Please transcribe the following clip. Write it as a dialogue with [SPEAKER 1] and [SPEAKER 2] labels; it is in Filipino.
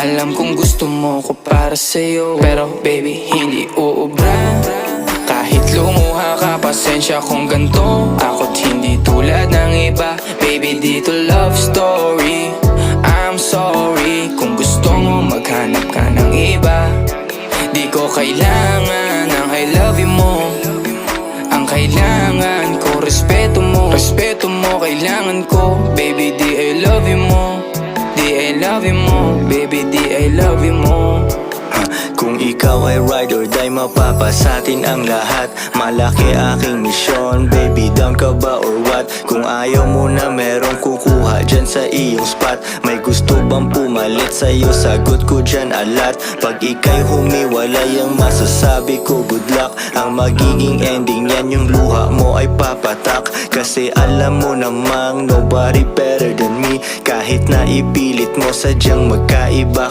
[SPEAKER 1] Alam kong gusto mo ko para sa'yo, pero baby hindi uubra. Kahit lumuha ka, pasensya kung ganto. Ako't hindi tulad ng iba. Baby dito love story. I'm sorry kung gusto mo maghanap ka ng iba. Di ko kailangan ng I love you mo. Ang kailangan ko respeto mo. Respeto mo kailangan ko. Baby di I love you mo. Di I love you mo. Baby di I love you mo.
[SPEAKER 2] Kung ikaw ay ride or die, mapapasatin ang lahat. Malaki aking misyon, baby down ka ba or what? Kung ayaw mo na merong kukuha dyan sa iyong spot. May gusto bang pumalit sa'yo? Sagot ko dyan alat. Pag ika'y humiwalay, ang masasabi ko good luck. Ang magiging ending yan, yung luha mo ay papatak. Kasi alam mo namang nobody better than me. Kahit na ipilit mo sadyang magkaiba